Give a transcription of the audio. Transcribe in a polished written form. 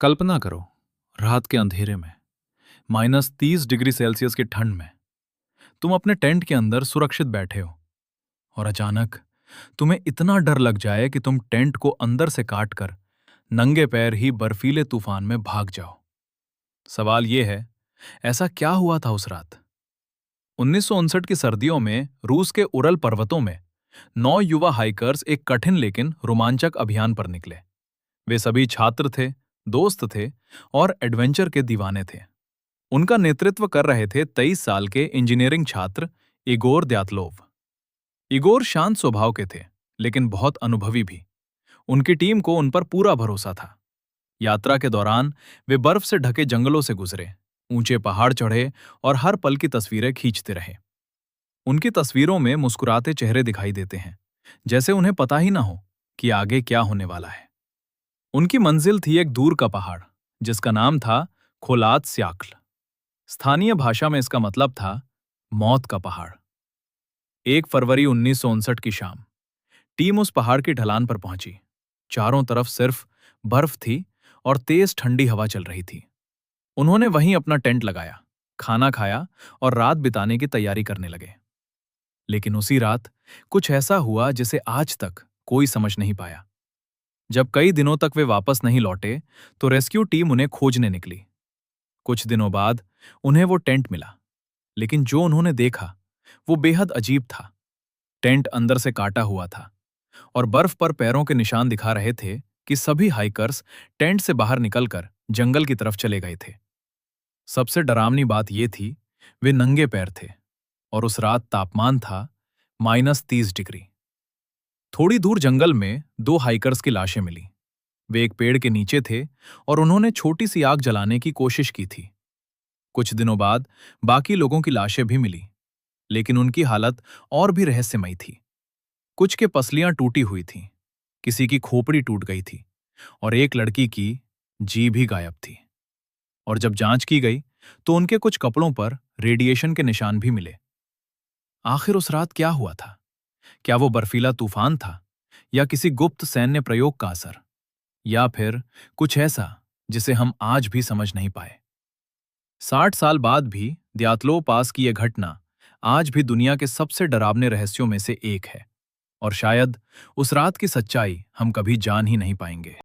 कल्पना करो, रात के अंधेरे में -30 डिग्री सेल्सियस की ठंड में तुम अपने टेंट के अंदर सुरक्षित बैठे हो और अचानक तुम्हें इतना डर लग जाए कि तुम टेंट को अंदर से काट कर नंगे पैर ही बर्फीले तूफान में भाग जाओ। सवाल यह है, ऐसा क्या हुआ था उस रात? 1959 की सर्दियों में रूस के उरल पर्वतों में 9 युवा हाइकर्स एक कठिन लेकिन रोमांचक अभियान पर निकले। वे सभी छात्र थे, दोस्त थे और एडवेंचर के दीवाने थे। उनका नेतृत्व कर रहे थे 23 साल के इंजीनियरिंग छात्र इगोर द्यातलोव। इगोर शांत स्वभाव के थे, लेकिन बहुत अनुभवी भी। उनकी टीम को उन पर पूरा भरोसा था। यात्रा के दौरान वे बर्फ से ढके जंगलों से गुजरे, ऊंचे पहाड़ चढ़े और हर पल की तस्वीरें खींचते रहे। उनकी तस्वीरों में मुस्कुराते चेहरे दिखाई देते हैं, जैसे उन्हें पता ही ना हो कि आगे क्या होने वाला है। उनकी मंजिल थी एक दूर का पहाड़, जिसका नाम था खोलात स्याक्ल। स्थानीय भाषा में इसका मतलब था मौत का पहाड़। 1 फरवरी 1959 की शाम टीम उस पहाड़ की ढलान पर पहुंची। चारों तरफ सिर्फ बर्फ थी और तेज ठंडी हवा चल रही थी। उन्होंने वहीं अपना टेंट लगाया, खाना खाया और रात बिताने की तैयारी करने लगे। लेकिन उसी रात कुछ ऐसा हुआ जिसे आज तक कोई समझ नहीं पाया। जब कई दिनों तक वे वापस नहीं लौटे, तो रेस्क्यू टीम उन्हें खोजने निकली। कुछ दिनों बाद उन्हें वो टेंट मिला, लेकिन जो उन्होंने देखा वो बेहद अजीब था। टेंट अंदर से काटा हुआ था और बर्फ पर पैरों के निशान दिखा रहे थे कि सभी हाइकर्स टेंट से बाहर निकलकर जंगल की तरफ चले गए थे। सबसे डरावनी बात यह थी, वे नंगे पैर थे और उस रात तापमान था -30 डिग्री। थोड़ी दूर जंगल में 2 हाइकर्स की लाशें मिली। वे एक पेड़ के नीचे थे और उन्होंने छोटी सी आग जलाने की कोशिश की थी। कुछ दिनों बाद बाकी लोगों की लाशें भी मिली, लेकिन उनकी हालत और भी रहस्यमयी थी। कुछ के पसलियां टूटी हुई थीं, किसी की खोपड़ी टूट गई थी और एक लड़की की जीभ भी गायब थी। और जब जांच की गई तो उनके कुछ कपड़ों पर रेडिएशन के निशान भी मिले। आखिर उस रात क्या हुआ था? क्या वो बर्फीला तूफान था, या किसी गुप्त सैन्य प्रयोग का असर, या फिर कुछ ऐसा जिसे हम आज भी समझ नहीं पाए? 60 साल बाद भी द्यातलो पास की यह घटना आज भी दुनिया के सबसे डरावने रहस्यों में से एक है, और शायद उस रात की सच्चाई हम कभी जान ही नहीं पाएंगे।